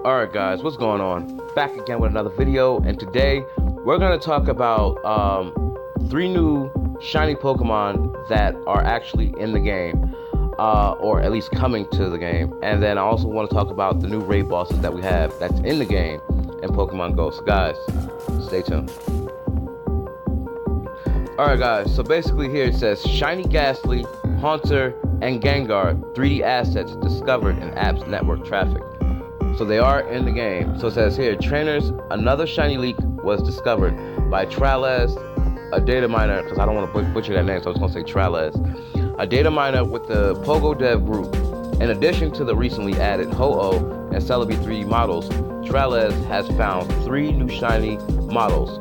Alright guys, what's going on? Back again with another video, and today we're going to talk about 3 new shiny Pokemon that are actually in the game, or at least coming to the game. And then I also want to talk about the new raid bosses that we have that's in the game in Pokemon Go. So guys, stay tuned. Alright guys, so basically here it says Shiny Ghastly, Haunter, and Gengar 3D assets discovered in app's network traffic. So they are in the game. So it says here, trainers, another shiny leak was discovered by Tralez, a data miner, because I don't want to butcher that name, so I was going to say Tralez, a data miner with the Pogo Dev group. In addition to the recently added Ho-Oh and Celebi 3D models, Tralez has found 3 new shiny models: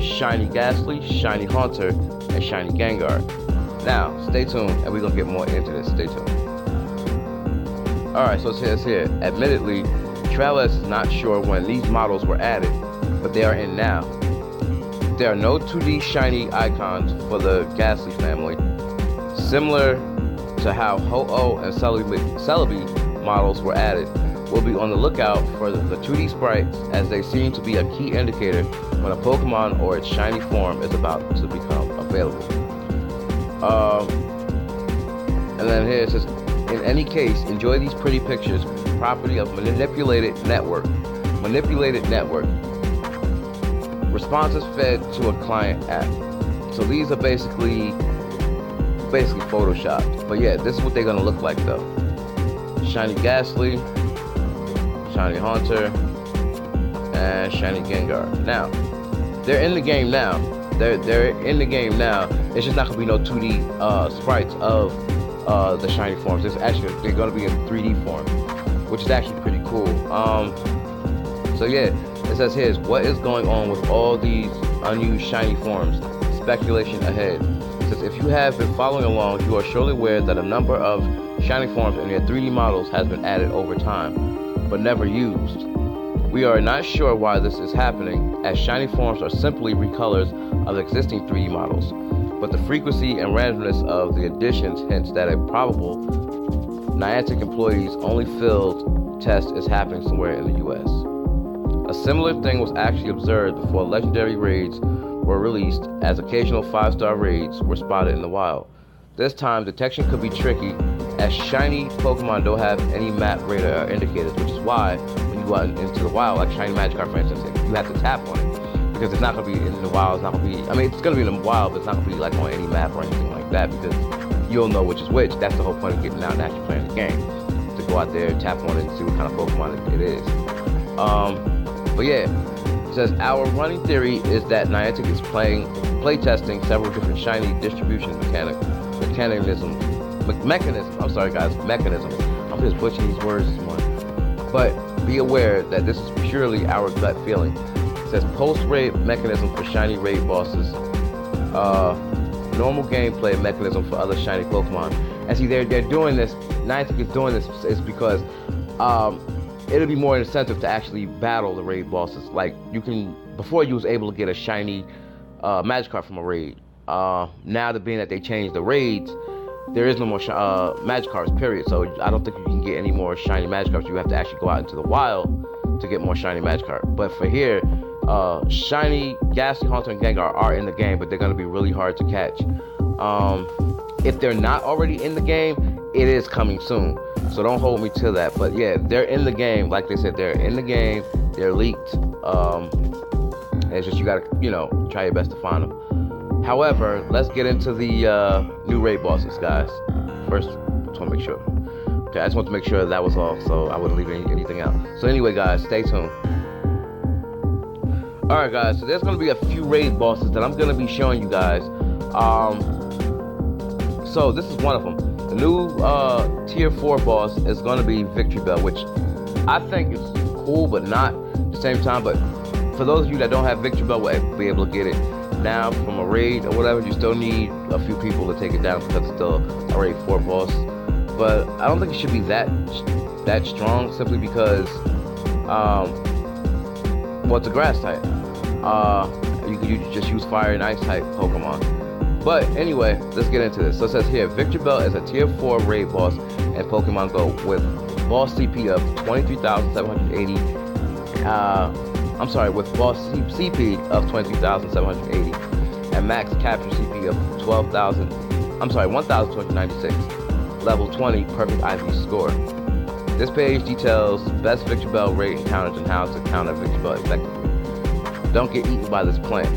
Shiny Ghastly, Shiny Haunter, and Shiny Gengar. Now, stay tuned, and we're going to get more into this. Stay tuned. Alright, so it says here, admittedly, Trellis is not sure when these models were added, but they are in now. There are no 2D shiny icons for the Ghastly family. Similar to how Ho-Oh and Celebi models were added, we'll be on the lookout for the 2D sprites, as they seem to be a key indicator when a Pokemon or its shiny form is about to become available. And then here it says, in any case, enjoy these pretty pictures, property of manipulated network. Responses fed to a client app. So these are basically photoshopped. But yeah, this is what they're gonna look like though. Shiny Ghastly, Shiny Haunter, and Shiny Gengar. Now, they're in the game now. They're in the game now. It's just not gonna be no 2D sprites of the shiny forms. They're gonna be in 3D form, which is actually pretty cool. So yeah, it says here is what is going on with all these unused shiny forms. Speculation ahead. It says if you have been following along, you are surely aware that a number of shiny forms in their 3D models has been added over time, but never used. We are not sure why this is happening, as shiny forms are simply recolors of existing 3D models. But the frequency and randomness of the additions hints that a probable Niantic employees only field test is happening somewhere in the US. A similar thing was actually observed before legendary raids were released, as occasional 5-star raids were spotted in the wild. This time, detection could be tricky, as shiny Pokemon don't have any map radar indicators, which is why when you go out into the wild, like Shiny Magikarp for instance, you have to tap on it. Because it's not going to be in the wild, it's not going to be, I mean, it's going to be in the wild, but it's not going to be like on any map or anything like that, because you'll know which is which. That's the whole point of getting out and actually playing the game, to go out there, tap on it, and see what kind of Pokemon it is. But yeah, it says, our running theory is that Niantic is playtesting several different shiny distribution mechanisms. I'm sorry guys, mechanisms. I'm just butchering these words this morning. But be aware that this is purely our gut feeling. It says post-raid mechanism for shiny raid bosses, normal gameplay mechanism for other shiny Pokemon. And see, they're doing this, Niantic is doing this is because it'll be more incentive to actually battle the raid bosses. Like, you can, before you was able to get a shiny Magikarp from a raid. Now that being that they changed the raids, there is no more Magikarps, period. So I don't think you can get any more shiny Magikarps. You have to actually go out into the wild to get more shiny Magikarp. But for here, Shiny, Ghastly, Haunter, and Gengar are in the game, but they're going to be really hard to catch. If they're not already in the game, it is coming soon. So don't hold me to that. But yeah, they're in the game. Like they said, they're in the game. They're leaked. It's just you got to, try your best to find them. However, let's get into the new raid bosses, guys. First, just want to make sure. Okay, I just want to make sure that was all, so I wouldn't leave anything out. So anyway, guys, stay tuned. Alright guys, so there's going to be a few raid bosses that I'm going to be showing you guys. So this is one of them. The new tier 4 boss is going to be Victory Bell, which I think is cool, but not at the same time. But for those of you that don't have Victory Bell, will be able to get it now from a raid or whatever. You still need a few people to take it down because it's still a raid 4 boss. But I don't think it should be that strong, simply because well, it's a grass type. You could just use fire and ice type Pokemon. But anyway, let's get into this. So it says here, Victory Bell is a tier 4 raid boss in Pokemon Go with boss CP of 23,780. With boss CP of 23,780 and max capture CP of 1,296. Level 20 perfect IV score. This page details best Victor Bell raid encounters and how to counter Victor Bell effectively. Don't get eaten by this plant.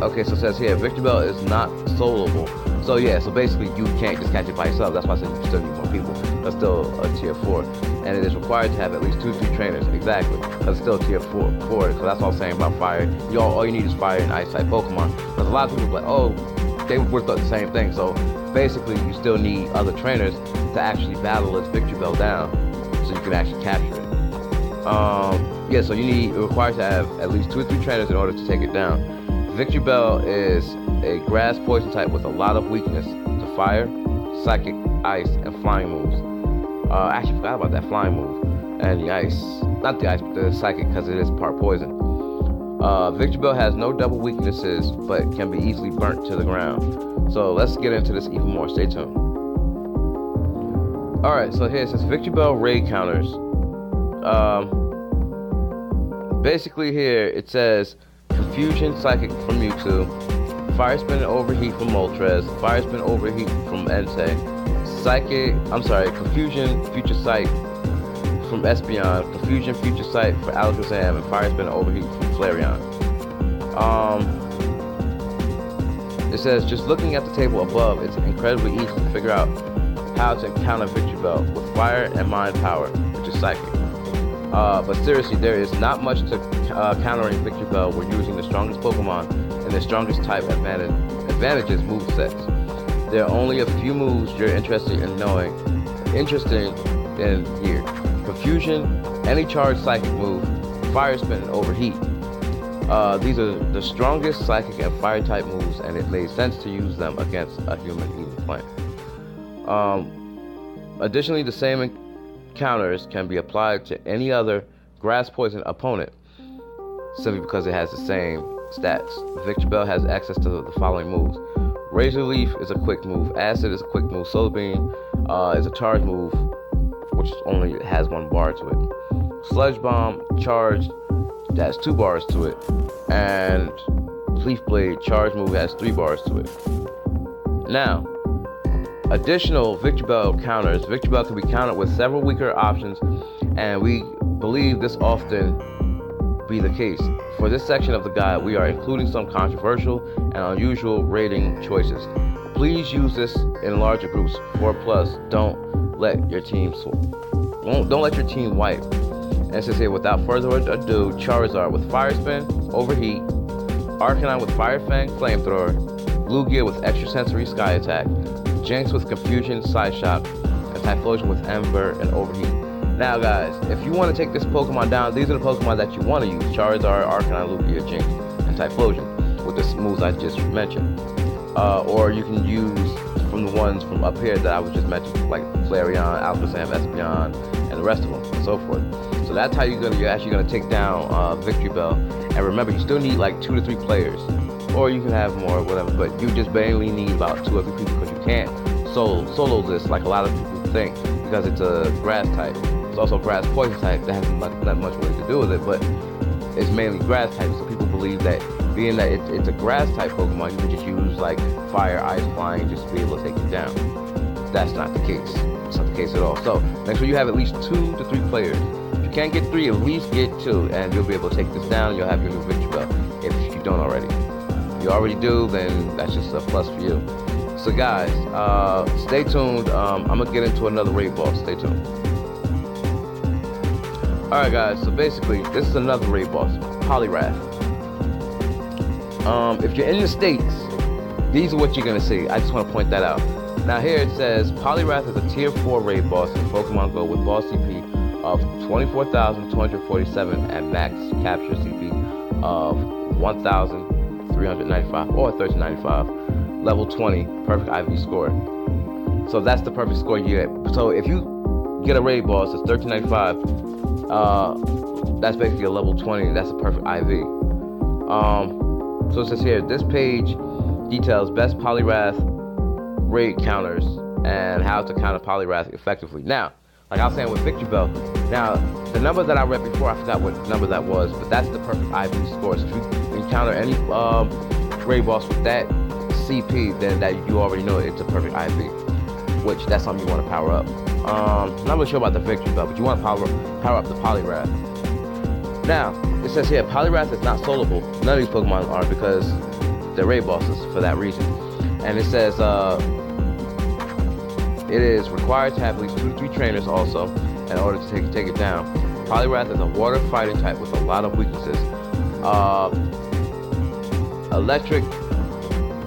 Okay, so it says here, Victor Bell is not soloable. So yeah, so basically you can't just catch it by yourself. That's why I said you still need more people. That's still a tier 4. And it is required to have at least 2 to 3 trainers. Exactly. Because it's still tier 4. So that's all I'm saying about fire. All you need is fire and ice type Pokemon. Because a lot of people are like, oh, they would have thought the same thing. So basically you still need other trainers to actually battle this Victor Bell down so you can actually capture it. Yeah, so it requires to have at least 2 or 3 trainers in order to take it down. Victor Bell is a grass poison type with a lot of weakness to fire, psychic, ice, and flying moves. I actually forgot about that flying move. And the ice, not the ice, but the psychic, because it is part poison. Victor Bell has no double weaknesses, but can be easily burnt to the ground. So let's get into this even more. Stay tuned. Alright, so here it says Victor Bell raid counters. Basically here it says Confusion Psychic from Mewtwo, Fire Spin and Overheat from Moltres, Fire Spin Overheat from Entei, Confusion Future Sight from Espeon, Confusion Future Sight for Alakazam, and Fire Spin and Overheat from Flareon. It says, just looking at the table above, it's incredibly easy to figure out how to encounter Victor Bell with Fire and Mind Power, which is Psychic. But seriously, there is not much to countering Victor Bell when using the strongest Pokemon and the strongest type advantages movesets. There are only a few moves you're interested in here. Confusion, any charged Psychic move, Fire Spin, and Overheat. These are the strongest Psychic and Fire type moves, and it made sense to use them against a human eating plant. Additionally, the same counters can be applied to any other grass poison opponent simply because it has the same stats. Victor Bell has access to the following moves. Razor Leaf is a quick move, Acid is a quick move, Solar Beam is a charge move which only has 1 bar to it. Sludge Bomb, charged, that has 2 bars to it, and Leaf Blade, charge move, has 3 bars to it. Now, additional Victor Bell counters. Victor Bell can be countered with several weaker options, and we believe this often be the case. For this section of the guide, we are including some controversial and unusual rating choices. Please use this in larger groups. 4+. Don't let your team wipe. And it says here, without further ado, Charizard with Fire Spin, Overheat, Arcanine with Fire Fang, Flamethrower, Lugia with Extrasensory Sky Attack, Jinx with Confusion, Side Shock, and Typhlosion with Ember and Overheat. Now guys, if you want to take this Pokemon down, these are the Pokemon that you want to use. Charizard, Arcanine, Lugia, Jinx, and Typhlosion with the moves I just mentioned. Or you can use from the ones from up here that I was just mentioning, like Flareon, Alakazam, Espeon, and the rest of them, and so forth. So that's how you're actually gonna take down Victor Bell. And remember, you still need like 2 to 3 players. Or you can have more, whatever, but you just barely need about 2 or 3 people because you can't solo this like a lot of people think, because it's a grass type. It's also a grass poison type that has not much really to do with it, but it's mainly grass type. So people believe that being that it's a grass type Pokemon, you can just use like fire, ice, flying, just to be able to take it down. That's not the case. It's not the case at all. So make sure you have at least 2 to 3 players. If you can't get 3, at least get 2, and you'll be able to take this down. You'll have your new Victor Bell if you don't already. If you already do, then that's just a plus for you. So guys, stay tuned. I'm gonna get into another raid boss. Stay tuned. Alright guys, so basically this is another raid boss, Poliwrath. If you're in the States, these are what you're gonna see. I just want to point that out. Now here it says Poliwrath is a tier 4 raid boss in Pokemon Go with boss CP of 24,247 and max capture CP of 1,395 or 1,395. Level 20, perfect IV score. So that's the perfect score you get. So if you get a raid boss that's 1,395, that's basically a level 20. That's a perfect IV. So it says here, this page details best Poliwrath raid counters and how to counter Poliwrath effectively. Now, like I was saying with Victory Bell. Now, the number that I read before, I forgot what number that was, but that's the perfect IV score. So if you encounter any raid boss with that CP, then that you already know it's a perfect IV, which that's something you want to power up. I'm not really sure about the Victory Bell, but you want to power up the Poliwrath. Now, it says here, Poliwrath is not soloable. None of these Pokemon are because they're raid bosses for that reason. And it says it is required to have at least 2 to 3 trainers also in order to take it down. Poliwrath is a water fighting type with a lot of weaknesses. Electric,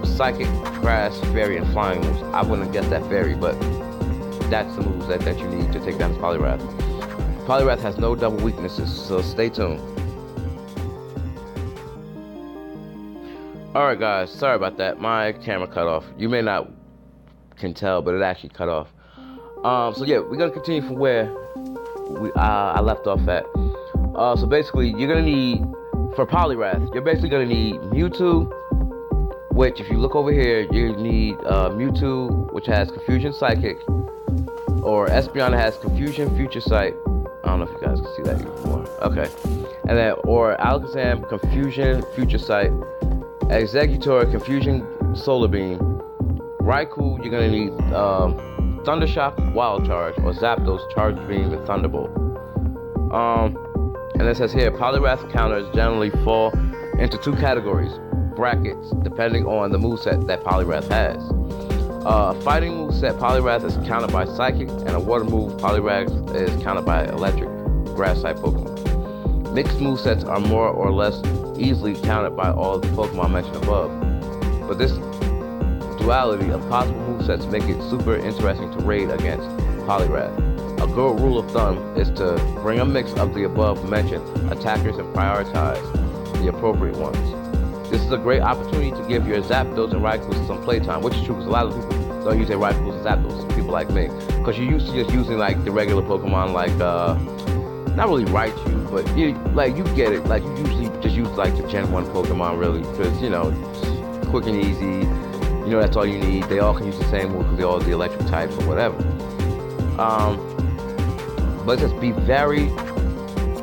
psychic, grass, fairy, and flying moves. I wouldn't guess that fairy, but that's the moves that you need to take down this Poliwrath. Poliwrath has no double weaknesses, so stay tuned. Alright guys, sorry about that. My camera cut off. You may not can tell, but it actually cut off. So yeah, we're gonna continue from where I left off at. So basically, you're gonna need, for Poliwrath, you're basically gonna need Mewtwo, which if you look over here, you need Mewtwo, which has Confusion Psychic, or Espeon has Confusion Future Sight. I don't know if you guys can see that anymore. Okay. And then, or Alakazam, Confusion Future Sight, Exeggutor, Confusion Solar Beam, Raikou, you're gonna need Thundershock, Wild Charge, or Zapdos, Charge Beam, and Thunderbolt. And it says here, Poliwrath counters generally fall into 2 categories, brackets, depending on the moveset that Poliwrath has. Fighting moveset, Poliwrath is countered by Psychic, and a water move, Poliwrath is countered by Electric, Grass-type Pokemon. Mixed movesets are more or less easily countered by all of the Pokemon mentioned above, but this duality of possible movesets make it super interesting to raid against Poliwrath. A good rule of thumb is to bring a mix of the above mentioned attackers and prioritize the appropriate ones. This is a great opportunity to give your Zapdos and Raikous some playtime, which is true because a lot of people don't use their Raikous and Zapdos, people like me, because you're used to just using like the regular Pokemon like not really Raichu, but you get it, like you usually just use like the Gen 1 Pokemon really, because you know, it's quick and easy, you know, that's all you need. They all can use the same move because they all the electric types or whatever. But just be wary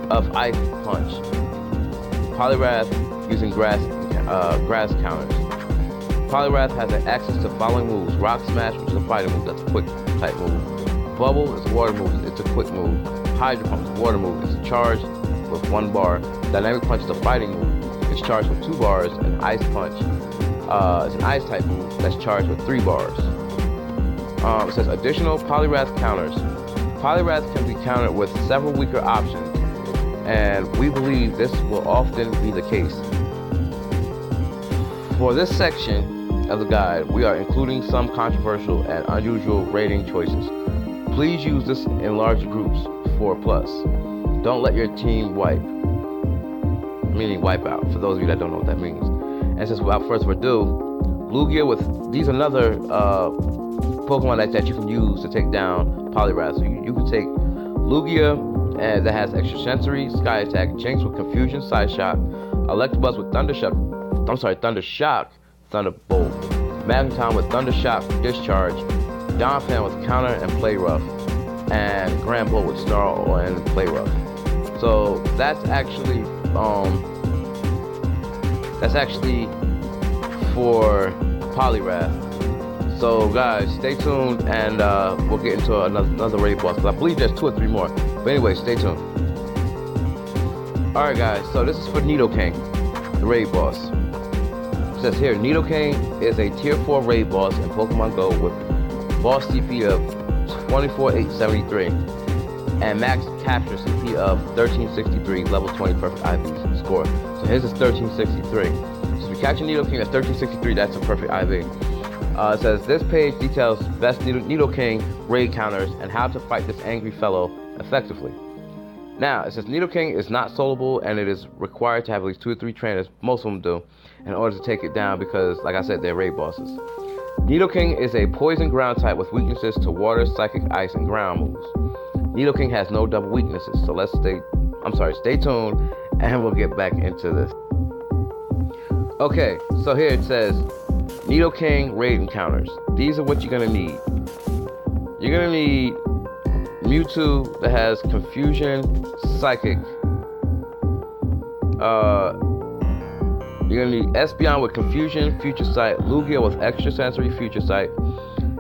of Ice Punch. Poliwrath using grass counters. Poliwrath has access to following moves: Rock Smash, which is a fighting move, that's a quick type move. Bubble is a water move, it's a quick move. Hydro Pump is a water move, it's a charge with 1 bar. Dynamic Punch is a fighting move, it's charged with 2 bars. And Ice Punch is an ice type move that's charged with 3 bars. It says additional Poliwrath counters. Poliwrath can be countered with several weaker options, and we believe this will often be the case. For this section of the guide, we are including some controversial and unusual rating choices. Please use this in large groups, 4+. Don't let your team wipe, meaning wipe out, for those of you that don't know what that means. And since without further ado, Lugia with, these are another Pokemon that you can use to take down Poliwrath. So you can take Lugia that has extra sensory, Sky Attack, Jinx with Confusion, Side Shot, Electabuzz with Thundershock, Thunderbolt, Magneton with Thundershock, Discharge, Donphan with Counter and Play Rough, and Granbull with Snarl and Play Rough. So that's actually for Poliwrath. So guys, stay tuned, and we'll get into another raid boss, because I believe there's 2 or 3 more. But anyway, stay tuned. Alright guys, so this is for Nidoking, the raid boss. It says here, Nidoking is a tier 4 raid boss in Pokemon Go with boss CP of 24,873 and max capture CP of 1363, level 20 perfect IV score. So his is 1363. So if you catch a Nidoking at 1363, that's a perfect IV. It says this page details best Nidoking raid counters and how to fight this angry fellow effectively. Now, it says Nidoking is not soloable, and it is required to have at least 2 or 3 trainers, most of them do, in order to take it down because, like I said, they're raid bosses. Nidoking is a poison ground type with weaknesses to water, psychic, ice, and ground moves. Nidoking has no double weaknesses, so stay tuned, and we'll get back into this. Okay, so here it says Nidoking raid encounters. These are what you're gonna need. You're gonna need Mewtwo that has Confusion, Psychic. You're gonna need Espeon with Confusion, Future Sight, Lugia with Extrasensory, Future Sight,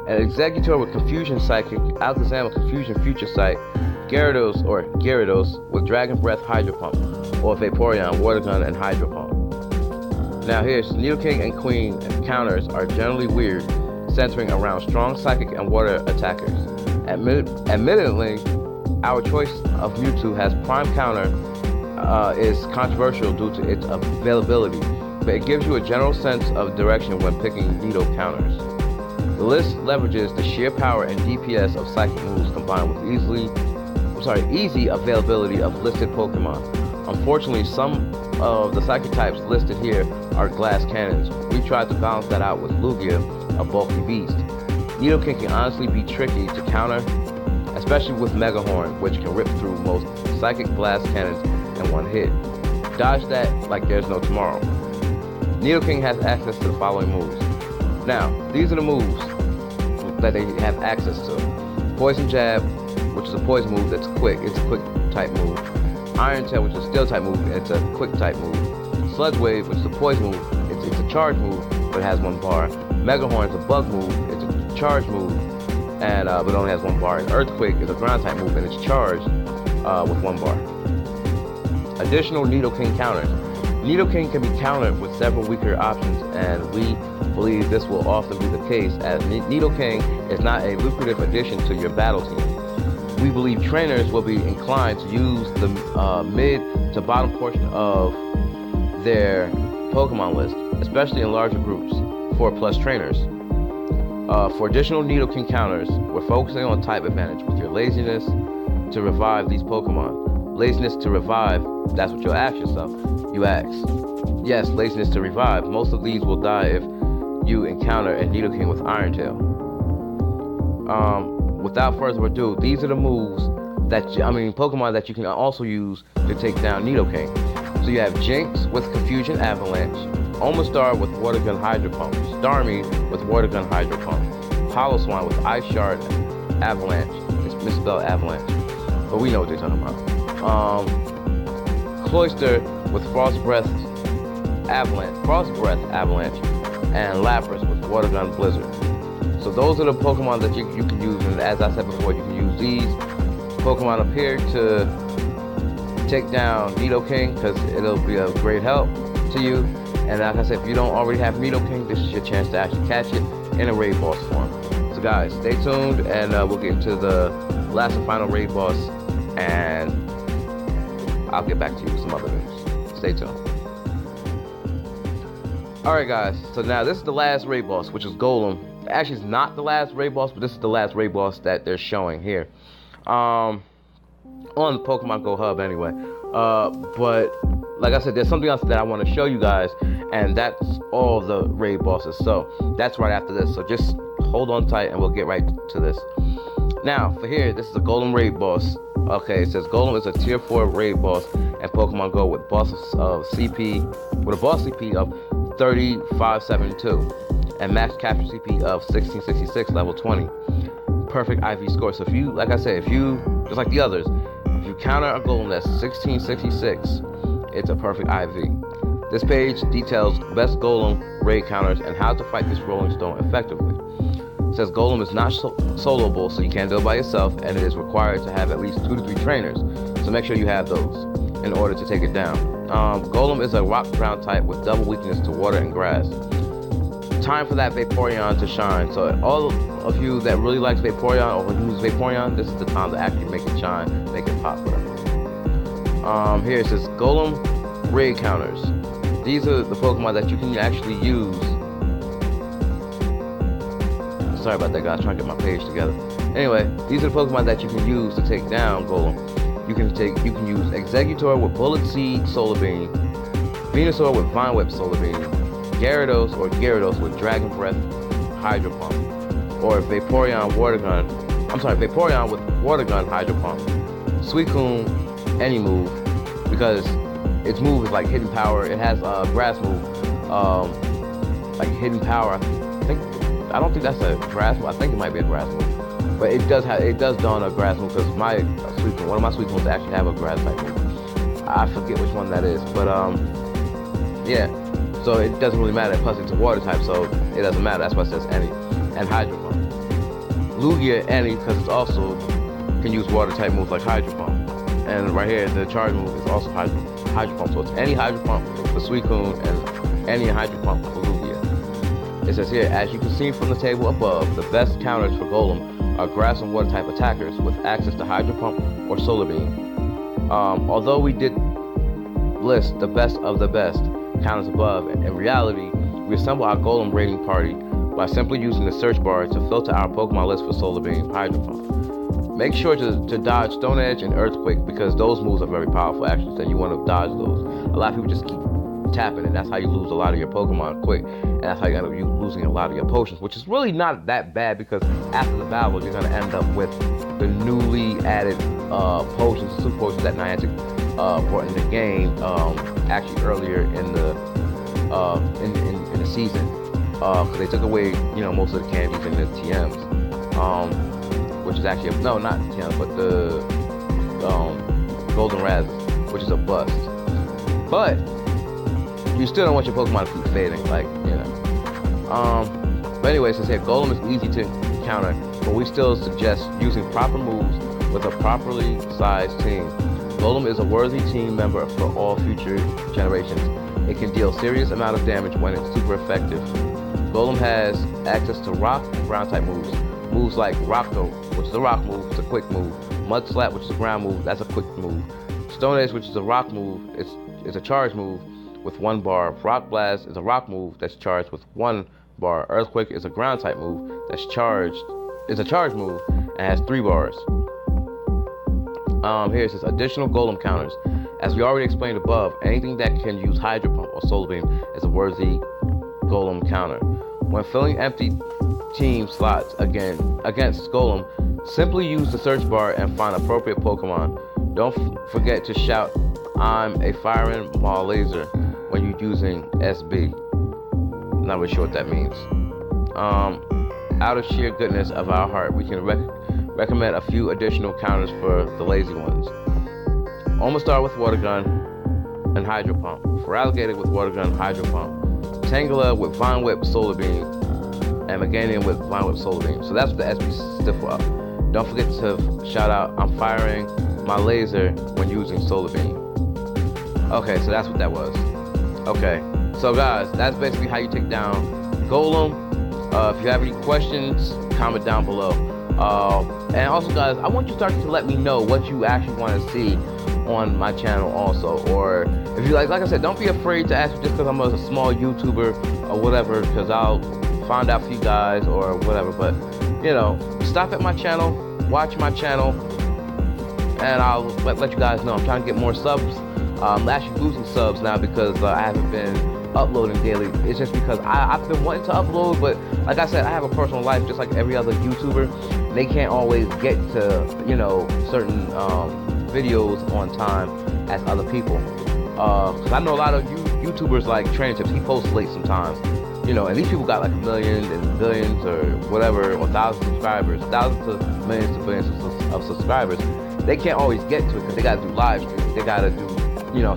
and Exeggutor with Confusion, Psychic, Alakazam with Confusion, Future Sight, Gyarados with Dragon Breath, Hydro Pump, or Vaporeon, Water Gun, and Hydro Pump. Now here's Nidoking and Queen counters are generally weird, centering around strong Psychic and Water attackers. Admittedly, our choice of Mewtwo has prime counter is controversial due to its availability, but it gives you a general sense of direction when picking Nido counters. The list leverages the sheer power and DPS of Psychic moves combined with easy availability of listed Pokemon. Unfortunately, some of the Psychic types listed here are glass cannons. We tried to balance that out with Lugia, a bulky beast. Nidoking can honestly be tricky to counter, especially with Mega Horn, which can rip through most Psychic glass cannons in one hit. Dodge that like there's no tomorrow. Nidoking has access to the following moves. Now, these are the moves that they have access to. Poison Jab, which is a poison move that's quick. It's a quick type move. Iron Tail, which is a steel type move, and it's a quick type move. Sludge Wave, which is a poison move. It's a charge move, but it has 1 bar. Mega Horn is a bug move. It's a charge move, and but it only has 1 bar. And Earthquake is a ground type move, and it's charged with 1 bar. Additional Nidoking counters. Nidoking can be countered with several weaker options, and we believe this will often be the case, as Nidoking is not a lucrative addition to your battle team. We believe trainers will be inclined to use the mid to bottom portion of their Pokemon list, especially in larger groups, 4+ trainers. For additional Nidoking counters, we're focusing on type advantage with your laziness to revive these Pokemon. Laziness to revive, that's what you'll ask yourself. You ask, yes, laziness to revive. Most of these will die if you encounter a Nidoking with Iron Tail. Without further ado, these are the moves Pokemon that you can also use to take down Nidoking. So you have Jinx with Confusion Avalanche, Omastar with Water Gun Hydro Pump, Starmie with Water Gun Hydro Pump, Holoswine with Ice Shard Avalanche. It's misspelled Avalanche, but we know what they're talking about. Cloyster with Frost Breath Avalanche, and Lapras with Water Gun Blizzard. So those are the Pokemon that you can use, and as I said before, you can use these Pokemon up here to take down Nidoking, because it'll be a great help to you. And like I said, if you don't already have Nidoking, this is your chance to actually catch it in a raid boss form. So guys, stay tuned, and we'll get into the last and final raid boss, and I'll get back to you with some other news. Stay tuned. Alright guys, so now this is the last raid boss, which is Golem. Actually, it's not the last raid boss, but this is the last raid boss that they're showing here. On the Pokemon Go Hub anyway. But like I said, there's something else that I want to show you guys, and that's all the raid bosses. So that's right after this. So just hold on tight and we'll get right to this. Now, for here, this is a Golem raid boss. Okay, it says Golem is a tier 4 raid boss in Pokemon Go with a boss CP of 3572 and max capture CP of 1666, level 20. Perfect IV score. So if you, like I said, just like the others, if you counter a Golem that's 1666, it's a perfect IV. This page details best Golem raid counters and how to fight this Rolling Stone effectively. It says Golem is not soloable, so you can't do it by yourself, and it is required to have at least 2 to 3 trainers. So make sure you have those in order to take it down. Golem is a rock ground type with double weakness to water and grass. Time for that Vaporeon to shine. So all of you that really likes Vaporeon or use Vaporeon, this is the time to actually make it shine, make it pop, whatever. Here it says Golem raid counters. These are the Pokemon that you can actually use. Sorry about that, guys. Trying to get my page together. Anyway, these are the Pokemon that you can use to take down Golem. You can use Exeggutor with Bullet Seed Solar Beam, Venusaur with Vine Whip Solar Beam, Gyarados with Dragon Breath Hydro Pump, or Vaporeon with Water Gun Hydro Pump. Suicune any move, because its move is like Hidden Power. It has a grass move, like Hidden Power. I don't think that's a grass move. I think it might be a grass move. But But it does dawn a grass move because one of my sweet moves actually have a grass type move. I forget which one that is, but yeah. So it doesn't really matter. Plus it's a water type, so it doesn't matter. That's why it says any. And Hydro Pump. Lugia any because it's also can use water type moves like Hydro Pump. And right here the charge move is also Hydro Pump. So it's any Hydro Pump for Suicune and any Hydro Pump for Lugia. It says here, as you can see from the table above, the best counters for Golem are grass and water type attackers with access to Hydro Pump or Solar Beam. Although we did list the best of the best counters above, in reality, we assemble our Golem rating party by simply using the search bar to filter our Pokemon list for Solar Beam, Hydro Pump. Make sure to dodge Stone Edge and Earthquake because those moves are very powerful actually, so you want to dodge those. A lot of people just keep tapping it. That's how you lose a lot of your Pokemon quick, and that's how you end up losing a lot of your potions, which is really not that bad because after the battle, you're going to end up with the newly added potions, super potions that Niantic brought in the game actually earlier in the season. Because they took away, most of the candies and the TMs, which is actually not the TMs, but the Golden Razz, which is a bust. But you still don't want your Pokemon to keep fading, But anyway, since Golem is easy to counter, but we still suggest using proper moves with a properly sized team. Golem is a worthy team member for all future generations. It can deal serious amount of damage when it's super effective. Golem has access to rock and ground type moves. Moves like Rock Throw, which is a rock move, it's a quick move. Mud Slap, which is a ground move, that's a quick move. Stone Edge, which is a rock move, it's a charge move with 1 bar. Rock Blast is a rock move that's charged with 1 bar. Earthquake is a ground type move that's a charge move and has 3 bars. Here it says additional Golem counters. As we already explained above, anything that can use Hydro Pump or Solar Beam is a worthy Golem counter. When filling empty team slots against Golem, simply use the search bar and find appropriate Pokemon. Don't forget to shout, "I'm a firing Maw laser" when you're using SB. Not really sure what that means. Out of sheer goodness of our heart, we can recommend a few additional counters for the lazy ones. Omastar with Water Gun and Hydro Pump. Feraligatr with Water Gun, Hydro Pump. Tangela with Vine Whip, Solar Beam, and Meganium with Vine Whip, Solar Beam. So that's what the SB stood for. Don't forget to shout out, "I'm firing my laser" when using Solar Beam. Okay, so that's what that was. Okay, so guys, that's basically how you take down Golem. If you have any questions, comment down below. And also, guys, I want you to start to let me know what you actually want to see on my channel also, or if you like I said, don't be afraid to ask me just because I'm a small YouTuber or whatever, because I'll find out for you guys or whatever. But stop at my channel, watch my channel, and I'll let you guys know. I'm trying to get more subs. I'm actually losing subs now because I haven't been uploading daily. It's just because I've been wanting to upload, but like I said, I have a personal life just like every other YouTuber. They can't always get to certain videos on time as other people. Because I know a lot of YouTubers like Training Tips, he posts late sometimes. And these people got like millions and billions or whatever, or thousands of subscribers, thousands of millions to billions of subscribers. They can't always get to it because they got to do live streams. They got to do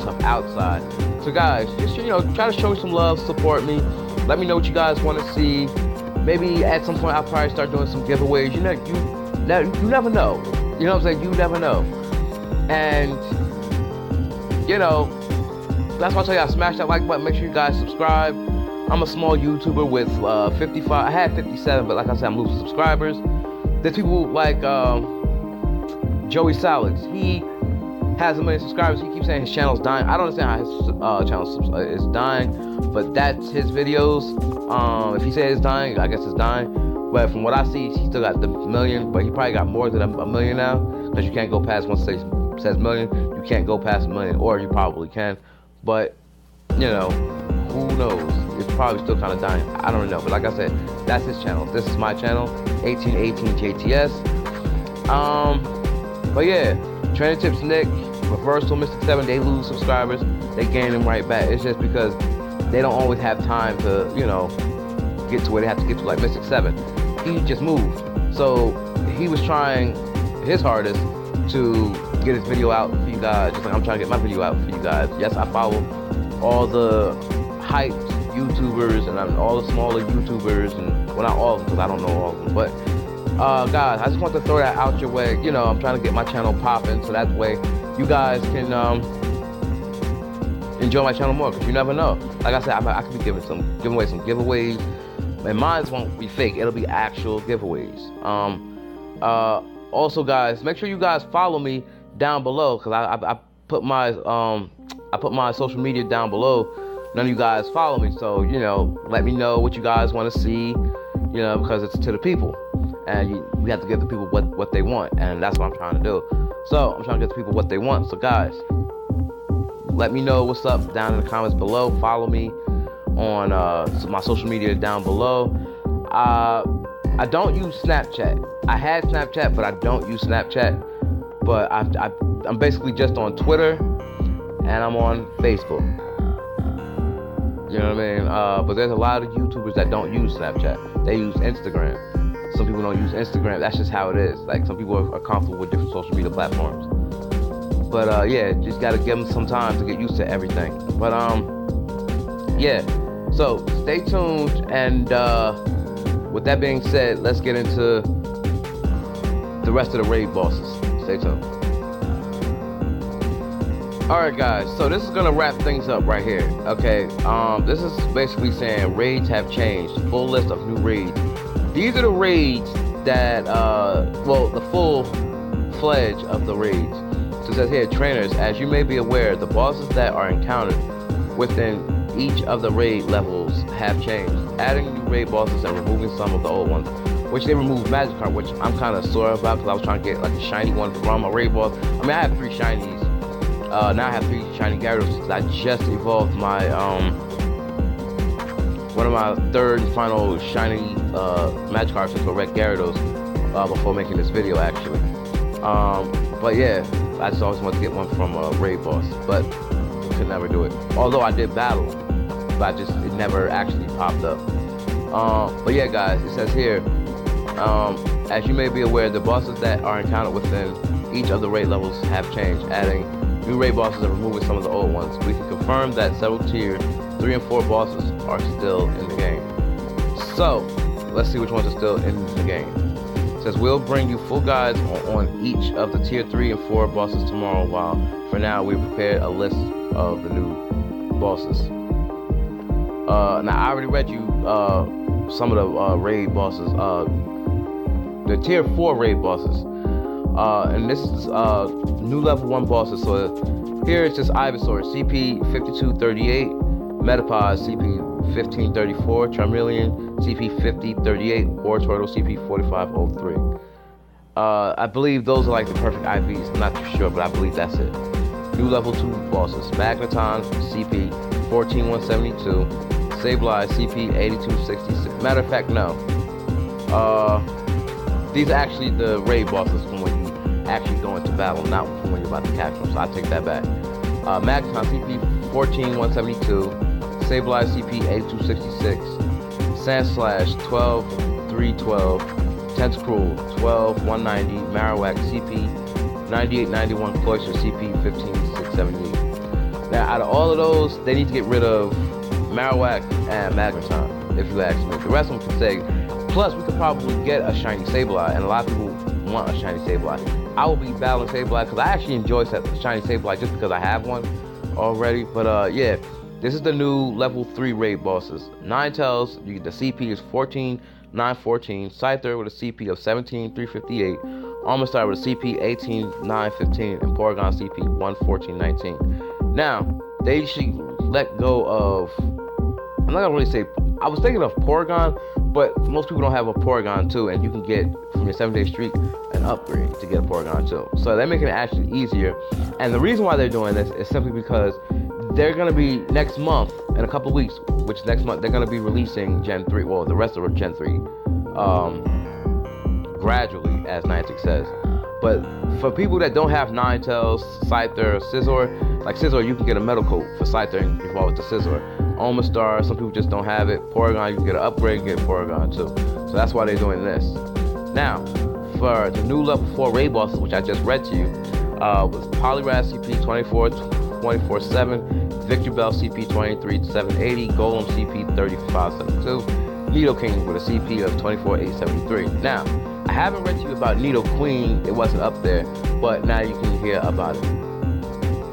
stuff outside. So guys, just try to show me some love, support me. Let me know what you guys want to see. Maybe at some point I'll probably start doing some giveaways. You never know. You know what I'm saying? You never know. And that's why I tell you, smash that like button. Make sure you guys subscribe. I'm a small YouTuber with 55. I had 57, but like I said, I'm losing subscribers. There's people like Joey Salads. He has 1 million subscribers. He keeps saying his channel's dying. I don't understand how his channel is dying, but that's his videos. If he says it's dying, I guess it's dying. But from what I see, he still got the 1 million, but he probably got more than 1 million now, because you can't go past once it says million. You can't go past 1 million, or you probably can. But who knows? It's probably still kind of dying. I don't know. But like I said, that's his channel. This is my channel, 1818JTS. But yeah, Training Tips Nick, Reversal, Mystic 7, they lose subscribers. They gain them right back. It's just because they don't always have time to, get to where they have to get to. Like Mystic 7, he just moved. So he was trying his hardest to get his video out for you guys, just like I'm trying to get my video out for you guys. Yes, I follow all the hyped YouTubers and all the smaller YouTubers, and well, not all of them because I don't know all of them, but guys, I just want to throw that out your way. You know, I'm trying to get my channel popping, so that way you guys can enjoy my channel more, because you never know. Like I said, I could be giving away some giveaways, and mine won't be fake. It'll be actual giveaways. Also, guys, make sure you guys follow me down below, because I put my social media down below. None of you guys follow me, so you know, let me know what you guys want to see. You know, because it's to the people, and you have to give the people what they want, and that's what I'm trying to do. So I'm trying to get the people what they want. So guys, let me know what's up down in the comments below. Follow me on my social media down below. I don't use Snapchat. I had Snapchat, but I don't use Snapchat. But I'm basically just on Twitter, and I'm on Facebook. You know what I mean? But there's a lot of YouTubers that don't use Snapchat. They use Instagram. Some people don't use Instagram. That's just how it is. Like, some people are comfortable with different social media platforms. But yeah, just gotta give them some time to get used to everything. But yeah. So stay tuned, and with that being said, let's get into the rest of the raid bosses. Stay tuned. Alright guys, so this is gonna wrap things up right here. Okay, this is basically saying raids have changed. Full list of new raids. These are the raids that well, the full fledged of the raids. So it says here, trainers, as you may be aware, the bosses that are encountered within each of the raid levels have changed, adding new raid bosses and removing some of the old ones, which they removed magic card, which I'm kind of sore about, because I was trying to get like a shiny one from a raid boss. I mean, I have 3 shinies. Now I have 3 shiny Gyarados, because I just evolved my one of my 3rd and final shiny magic cards into a red Gyarados before making this video, actually. But yeah, I just always wanted to get one from a raid boss, but could never do it. Although I did battle, but it never actually popped up. But yeah, guys, it says here, as you may be aware, the bosses that are encountered within each of the raid levels have changed, adding new raid bosses and removing some of the old ones. We can confirm that several tier 3 and 4 bosses are still in the game. So let's see which ones are still in the game. It says we'll bring you full guides on each of the tier 3 and 4 bosses tomorrow, while for now we've prepared a list of the new bosses. Now I already read you some of the raid bosses, the tier 4 raid bosses, and this is new level 1 bosses. So here it's just Ivysaur, CP 5238, Metapod, CP 1534, Charmeleon, CP 5038, Wartortle, CP 4503. I believe those are like the perfect IVs. I'm not too sure, but I believe that's it. New level 2 bosses, Magneton, CP 14172, Sableye, CP 8266. Matter of fact, no. These are actually the raid bosses from when you actually go into battle, not from when you're about to catch them, so I take that back. Magneton, CP 14172, Sableye, CP 8266, Sandslash 12312, Tentacruel 12190, Marowak, CP 9891, Cloyster, CP 15678. Now, out of all of those, they need to get rid of Marowak and Magneton, if you ask me. The rest of them can say. Plus, we could probably get a shiny Sableye, and a lot of people want a shiny Sableye. I will be battling Sableye, because I actually enjoy shiny Sableye just because I have one already. But yeah, this is the new level 3 raid bosses. Ninetales, the CP is 14914, Scyther with a CP of 17358, Armstar with a CP 18915, and Porygon CP 11419. Now, they should let go of, I'm not gonna really say, I was thinking of Porygon, but most people don't have a Porygon 2, and you can get from your 7-day streak an upgrade to get a Porygon 2. So they're making it actually easier. And the reason why they're doing this is simply because they're going to be next month, in a couple weeks, which next month they're going to be releasing Gen 3, well, the rest of Gen 3, gradually, as Niantic says. But for people that don't have Ninetales, Scyther, Scizor, like Scizor, you can get a Metal Coat for Scyther and evolve it to Scizor. Omastar, some people just don't have it. Porygon, you can get an upgrade and get Porygon too. So that's why they're doing this. Now, for the new level 4 raid bosses, which I just read to you, was Polyraz CP 24-7, Victor Bell CP 23-780, Golem CP 35-72, Nidoking with a CP of 24-873. Now, I haven't read to you about Nidoqueen, it wasn't up there, but now you can hear about it.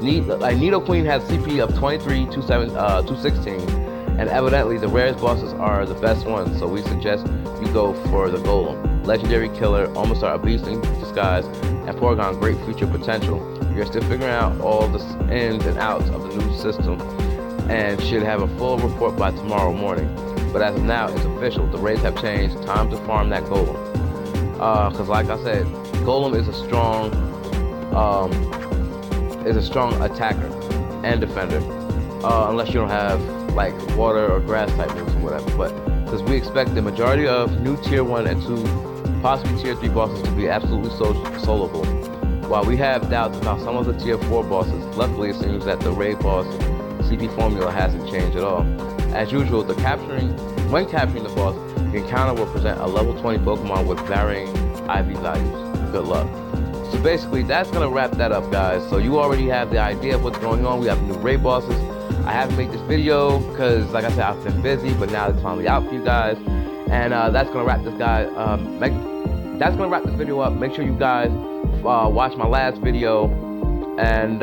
Nidoqueen has CP of 23-216, and evidently the rarest bosses are the best ones, so we suggest you go for the Golem. Legendary Killer, Omastar, a beast in disguise, and Porygon, great future potential. We are still figuring out all the ins and outs of the new system, and should have a full report by tomorrow morning. But as of now, it's official. The raids have changed. Time to farm that Golem. Because like I said, Golem is a strong attacker and defender. Unless you don't have like water or grass type moves or whatever. But because we expect the majority of new tier 1 and 2, possibly tier 3 bosses to be absolutely soloable. While we have doubts about some of the tier 4 bosses, luckily it seems that the raid boss CP formula hasn't changed at all. As usual, when capturing the boss, the encounter will present a level 20 Pokemon with varying IV values. Good luck. So basically, that's going to wrap that up, guys. So you already have the idea of what's going on. We have new raid bosses. I haven't made this video because, like I said, I've been busy, but now it's finally out for you guys. And that's going to wrap this video up. Make sure you guys watch my last video. And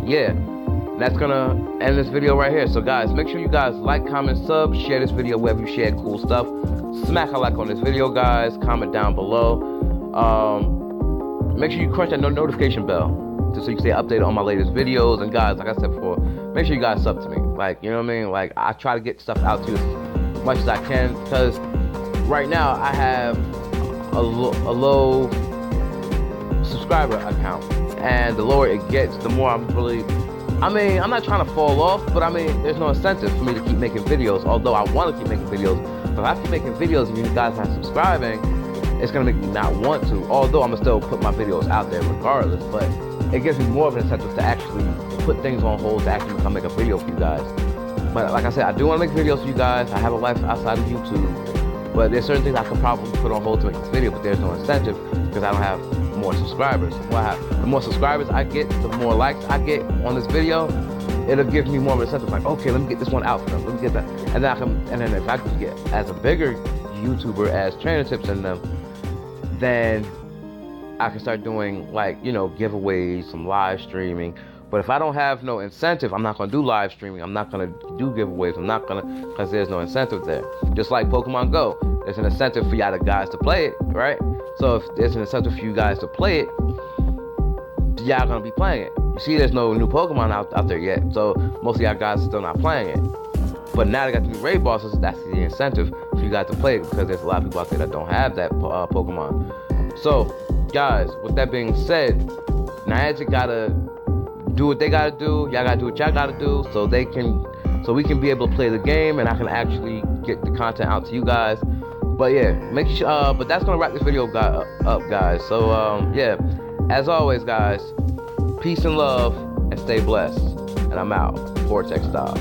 yeah, that's going to end this video right here. So guys, make sure you guys like, comment, sub, share this video wherever you share cool stuff. Smack a like on this video, guys. Comment down below. Make sure you crunch that notification bell just so you can stay updated on my latest videos. And guys, like I said before, make sure you guys sub to me. Like, you know what I mean? Like, I try to get stuff out to you as much as I can, because right now I have a low subscriber account, and the lower it gets, the more I'm not trying to fall off, but there's no incentive for me to keep making videos, although I want to keep making videos. But if I keep making videos and you guys not subscribing, it's going to make me not want to, although I'm going to still put my videos out there regardless. But it gives me more of an incentive to actually put things on hold, to actually come make a video for you guys. But like I said, I do want to make videos for you guys. I have a life outside of YouTube, but there's certain things I could probably put on hold to make this video, but there's no incentive because I don't have more subscribers. The more subscribers I get, the more likes I get on this video, it'll give me more of an incentive. Like, okay, let me get this one out for them. Let me get that, and then if I can get as a bigger YouTuber as Trainer Tips and them, then I can start doing, like, you know, giveaways, some live streaming. But if I don't have no incentive, I'm not going to do live streaming. I'm not going to do giveaways. I'm not going to, because there's no incentive there. Just like Pokemon Go, there's an incentive for y'all guys to play it, right? So if there's an incentive for you guys to play it, y'all going to be playing it. You see, there's no new Pokemon out there yet, so most of y'all guys are still not playing it. But now they got the new raid bosses, that's the incentive for you guys to play it, because there's a lot of people out there that don't have that Pokemon. So, guys, with that being said, Niantic gotta do what they gotta do, y'all gotta do what y'all gotta do, so we can be able to play the game, and I can actually get the content out to you guys. But yeah, make sure, but that's gonna wrap this video up, guys. So yeah, as always, guys, peace and love, and stay blessed. And I'm out, Vortex style.